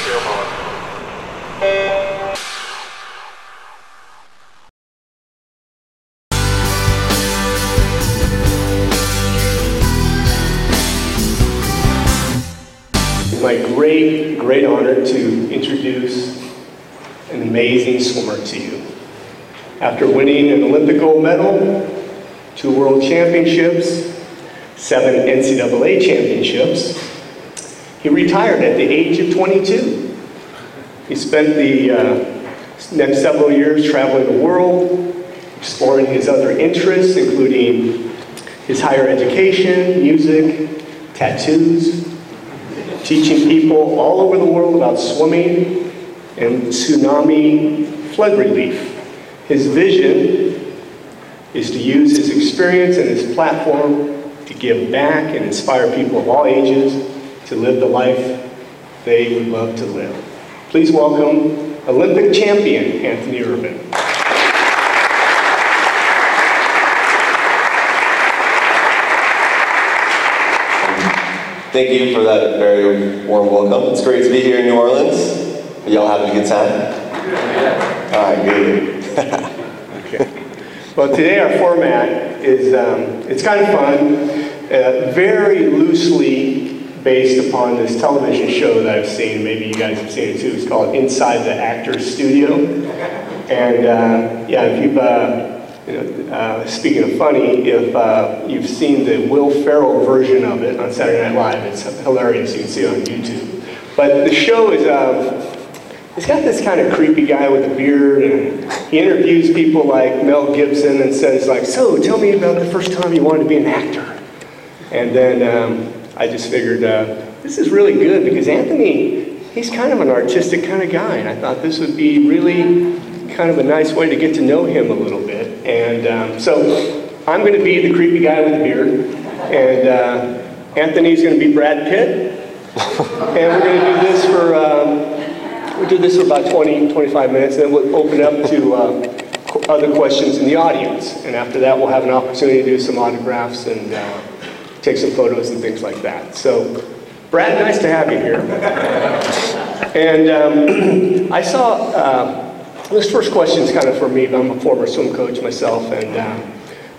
See you tomorrow. It's my great honor to introduce an amazing swimmer to you. After winning an Olympic gold medal, 2 world championships, 7 NCAA championships, he retired at the age of 22. He spent the next several years traveling the world, exploring his other interests, including his higher education, music, tattoos, teaching people all over the world about swimming and tsunami flood relief. His vision is to use his experience and his platform to give back and inspire people of all ages to live the life they would love to live. Please welcome Olympic champion Anthony Ervin. Thank you for that very warm welcome. It's great to be here in New Orleans. Are y'all having a good time? Yeah. All right, good. Okay. Well, today our format is, it's kind of fun, very loosely based upon this television show that I've seen. Maybe you guys have seen it too. It's called Inside the Actor's Studio. And yeah, if you've, speaking of funny, if you've seen the Will Ferrell version of it on Saturday Night Live, it's hilarious. You can see it on YouTube. But the show is, it's got this kind of creepy guy with a beard, and he interviews people like Mel Gibson and says like, so tell me about the first time you wanted to be an actor. And then I just figured, this is really good because Anthony, he's kind of an artistic kind of guy, and I thought this would be really kind of a nice way to get to know him a little bit. And so I'm going to be the creepy guy with the beard, and Anthony's going to be Brad Pitt, and we're going to do this for we'll do this for about 20-25 minutes, and then we'll open up to other questions in the audience. And after that, we'll have an opportunity to do some autographs and take some photos and things like that. So, Brad, nice to have you here. And I saw. This first question is kind of for me, but I'm a former swim coach myself, and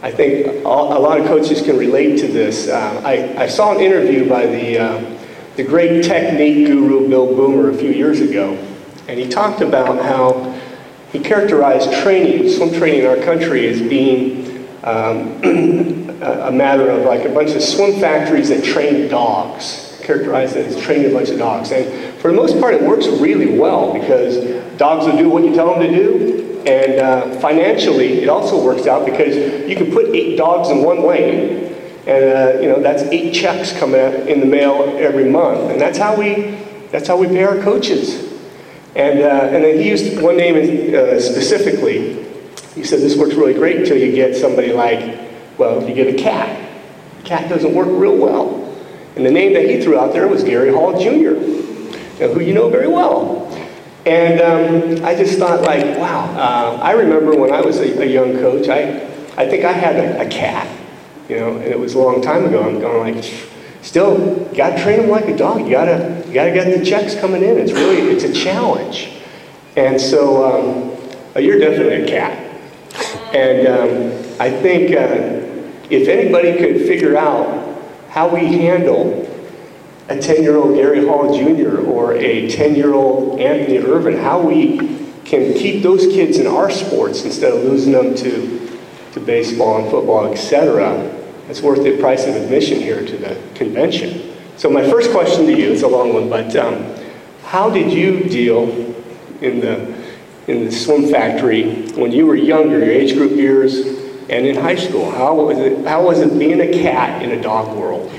I think a lot of coaches can relate to this. I saw an interview by the great technique guru Bill Boomer a few years ago, and he talked about how he characterized training, swim training in our country as being a matter of like a bunch of swim factories that train dogs. Characterized it as training a bunch of dogs. And for the most part, it works really well because dogs will do what you tell them to do. And financially, it also works out because you can put 8 dogs in one lane, and you know that's 8 checks coming in the mail every month. And that's how we pay our coaches. And then he used one name specifically. He said this works really great until you get somebody like, well, if you get a cat. The cat doesn't work real well. And the name that he threw out there was Gary Hall Jr., who you know very well. And I just thought like, wow, I remember when I was a young coach, I think I had a cat, you know, and it was a long time ago. I'm going like, still, you gotta train him like a dog. You gotta get the checks coming in. It's a challenge. And so, you're definitely a cat. And I think if anybody could figure out how we handle a 10-year-old Gary Hall Jr. or a 10-year-old Anthony Ervin, how we can keep those kids in our sports instead of losing them to baseball and football, etc., it's worth the price of admission here to the convention. So my first question to you, it's a long one, but how did you deal in the swim factory when you were younger, your age group years, and in high school? How was it being a cat in a dog world?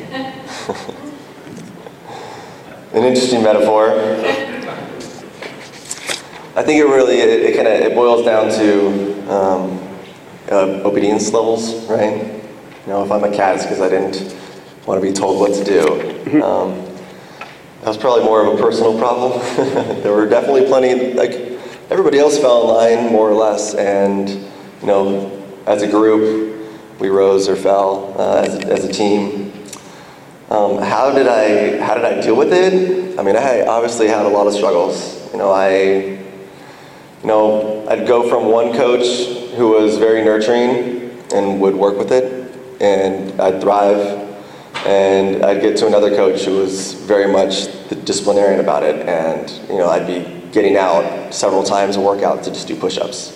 An interesting metaphor. I think it boils down to obedience levels, right? You know, if I'm a cat, it's because I didn't want to be told what to do. That was probably more of a personal problem. There were definitely plenty, like everybody else fell in line more or less, and you know, as a group, we rose or fell as a team. How did I deal with it? I mean, I obviously had a lot of struggles. I'd go from one coach who was very nurturing and would work with it, and I'd thrive. And I'd get to another coach who was very much the disciplinarian about it, and I'd be getting out several times a workout to just do push-ups,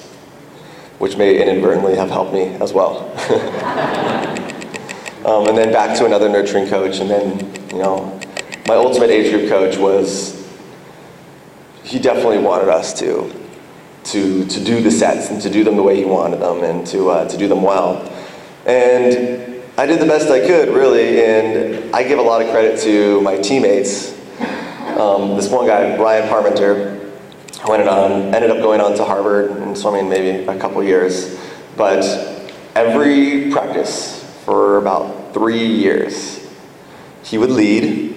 which may inadvertently have helped me as well. And then back to another nurturing coach, and then my ultimate age group coach he definitely wanted us to do the sets and to do them the way he wanted them, and to do them well. And I did the best I could, really, and I give a lot of credit to my teammates. This one guy, Brian Parmenter, ended up going on to Harvard and swimming maybe a couple years, but every practice for about 3 years, he would lead,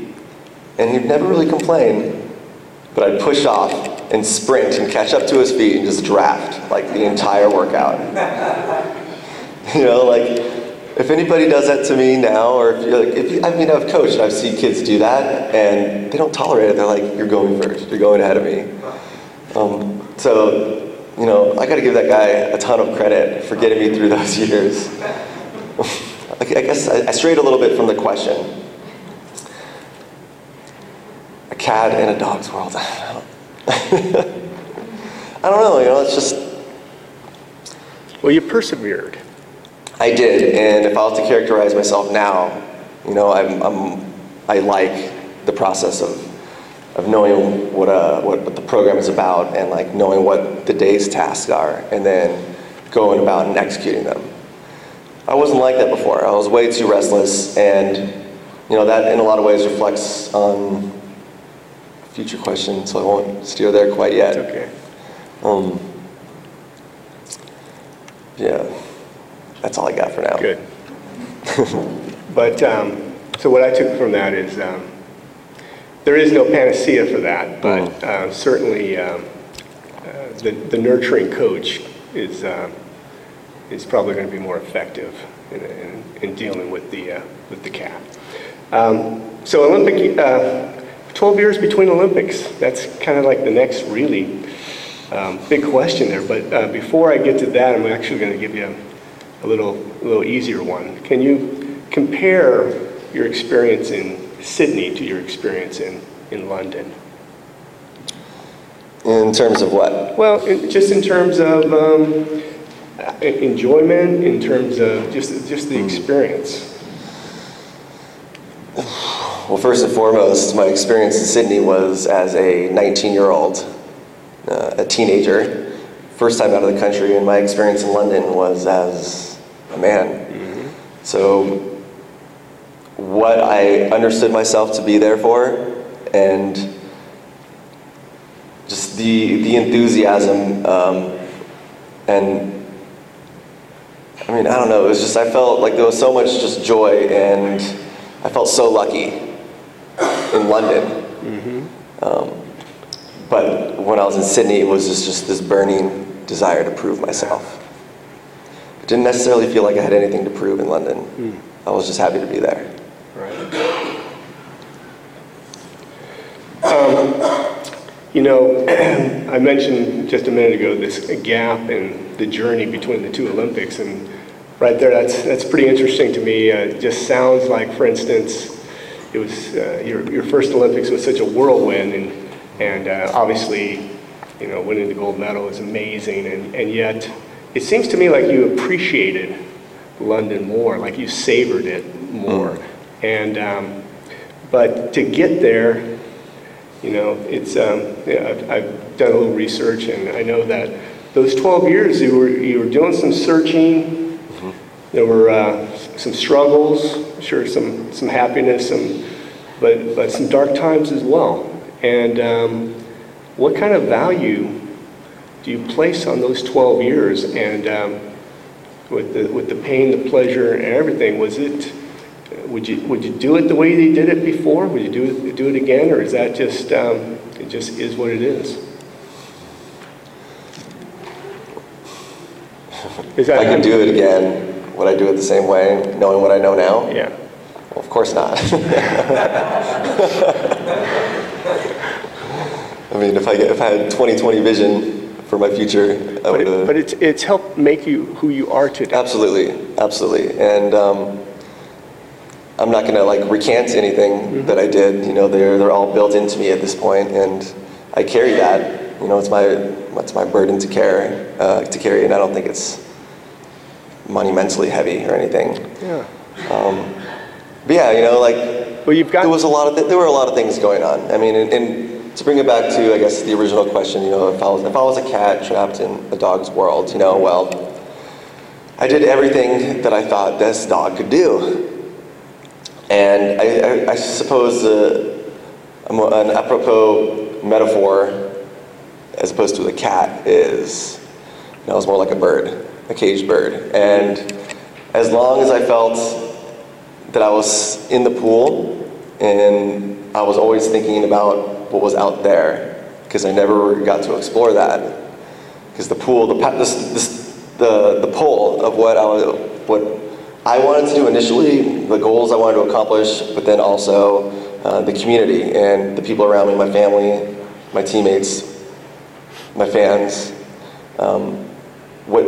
and he'd never really complain, but I'd push off and sprint and catch up to his feet and just draft like the entire workout. If anybody does that to me now, or I've coached and I've seen kids do that, and they don't tolerate it. They're like, "You're going first. You're going ahead of me." I got to give that guy a ton of credit for getting me through those years. I guess I strayed a little bit from the question. A cat in a dog's world. I don't know. It's just. Well, you persevered. I did, and if I was to characterize myself now, I like the process of knowing what the program is about, and like knowing what the day's tasks are, and then going about and executing them. I wasn't like that before. I was way too restless, and that in a lot of ways reflects on a future question, so I won't steer there quite yet. Okay. Yeah. That's all I got for now. Good. But, so what I took from that is there is no panacea for that, but certainly the nurturing coach is probably going to be more effective in dealing with the cat. So Olympic, 12 years between Olympics, that's kind of like the next really big question there. But before I get to that, I'm actually going to give you a little easier one. Can you compare your experience in Sydney to your experience in London? In terms of what? Well, just in terms of enjoyment, in terms of just the experience. Well, first and foremost, my experience in Sydney was as a 19-year-old, a teenager, first time out of the country, and my experience in London was as a man. Mm-hmm. So what I understood myself to be there for, and just the enthusiasm, and I mean, I don't know, it was just, I felt like there was so much just joy, and I felt so lucky in London. Mm-hmm. But when I was in Sydney, it was just this burning desire to prove myself. I didn't necessarily feel like I had anything to prove in London. Mm. I was just happy to be there. Right. I mentioned just a minute ago this gap in the journey between the two Olympics, and right there, that's pretty interesting to me. It just sounds like, for instance, it was your first Olympics was such a whirlwind, and obviously, winning the gold medal is amazing, and yet it seems to me like you appreciated London more, like you savored it more. And but to get there, it's I've done a little research, and I know that those 12 years you were doing some searching. Mm-hmm. There were some struggles, I'm sure some happiness, but some dark times as well. And what kind of value do you place on those 12 years? And with the pain, the pleasure, and everything, would you do it the way you did it before? Would you do it again, or is that just it just is what it is? If I could do it again, would I do it the same way, knowing what I know now? Yeah. Well, of course not. I mean, if I had 20/20 vision for my future, I would. But it's helped make you who you are today. Absolutely. And I'm not going to like recant anything that I did. You know, they're all built into me at this point, and I carry that. You know, it's my burden to carry, and I don't think it's monumentally heavy or anything. Yeah. But yeah, you know, like well, there were a lot of things going on. I mean, and to bring it back to, I guess, the original question, you know, if I was a cat trapped in a dog's world, you know, well, I did everything that I thought this dog could do. And I suppose an apropos metaphor, as opposed to a cat, is, you know, I was more like a bird, a caged bird. And as long as I felt that I was in the pool, and I was always thinking about what was out there, because I never got to explore that. Because the pool, the pull of what I wanted to do initially, the goals I wanted to accomplish, but then also the community and the people around me, my family, my teammates, my fans, what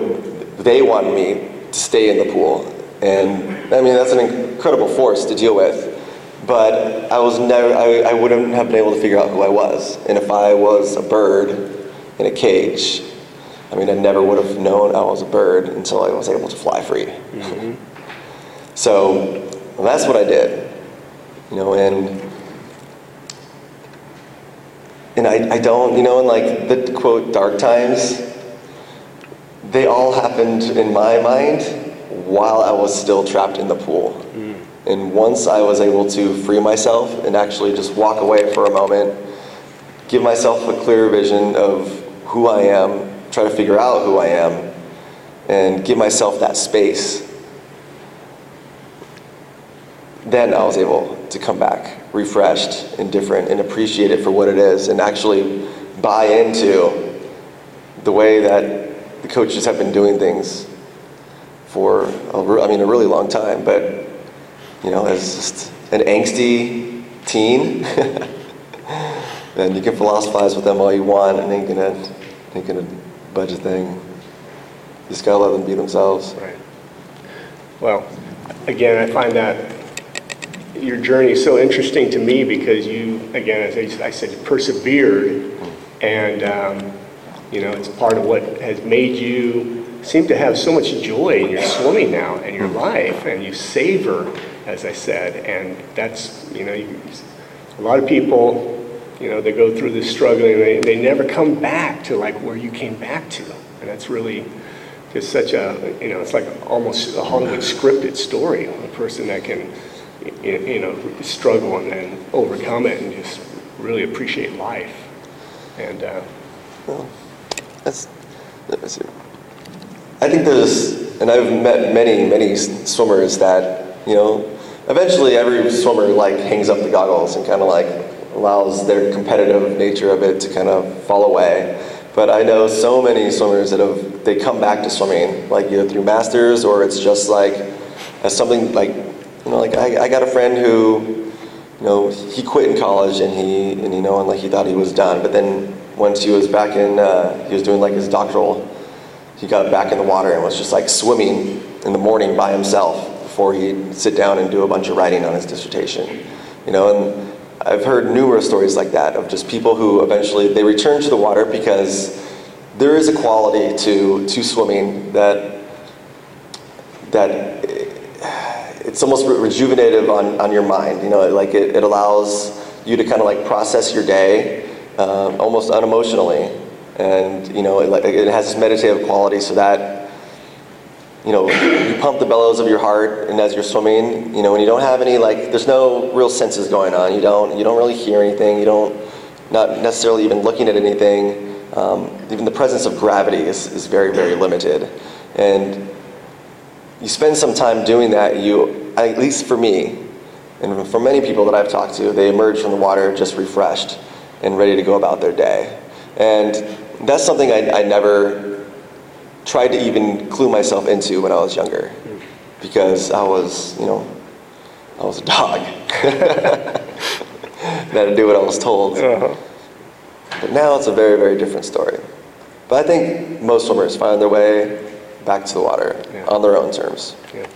they wanted me to stay in the pool. And I mean, that's an incredible force to deal with. But I wouldn't have been able to figure out who I was. And if I was a bird in a cage, I mean, I never would have known I was a bird until I was able to fly free. Mm-hmm. So that's what I did, you know, and I don't, you know, in like the quote dark times, they all happened in my mind while I was still trapped in the pool. Mm. And once I was able to free myself and actually just walk away for a moment, give myself a clearer vision of who I am, try to figure out who I am, and give myself that space, then I was able to come back refreshed and different and appreciate it for what it is and actually buy into the way that the coaches have been doing things for a really long time. But you know, as just an angsty teen, and you can philosophize with them all you want, and they ain't gonna budge a thing. You just gotta let them be themselves. Right. Well, again, I find that your journey is so interesting to me because you, again, as I said, you persevered, and you know, it's part of what has made you seem to have so much joy in your swimming now and your life, and you savor, as I said, and that's, you know, a lot of people, you know, they go through this struggle and they never come back to like where you came back to, and that's really just such a, you know, it's like almost a Hollywood scripted story of a person that can, you know, struggle and then overcome it and just really appreciate life. And well, I think and I've met many swimmers that, you know, eventually every swimmer like hangs up the goggles and kind of like allows their competitive nature of it to kind of fall away. But I know so many swimmers that they come back to swimming, like either through masters or it's just like as something like, you know, like I got a friend who, you know, he quit in college and you know, and like he thought he was done, but then once he was back in, he was doing like his doctoral, he got back in the water and was just like swimming in the morning by himself before he'd sit down and do a bunch of writing on his dissertation, you know. And I've heard numerous stories like that of just people who eventually they return to the water because there is a quality to swimming that it's almost rejuvenative on your mind, you know, like it allows you to kind of like process your day almost unemotionally, and you know, it has this meditative quality so that, you know, you pump the bellows of your heart, and as you're swimming, you know, when you don't have any, like, there's no real senses going on, you don't really hear anything, not necessarily even looking at anything, even the presence of gravity is very, very limited, and you spend some time doing that, at least for me, and for many people that I've talked to, they emerge from the water just refreshed and ready to go about their day. And that's something I never tried to even clue myself into when I was younger, because I was, you know, I was a dog. And I had to do what I was told. But now it's a very, very different story. But I think most swimmers find their way back to the water on their own terms. Yeah.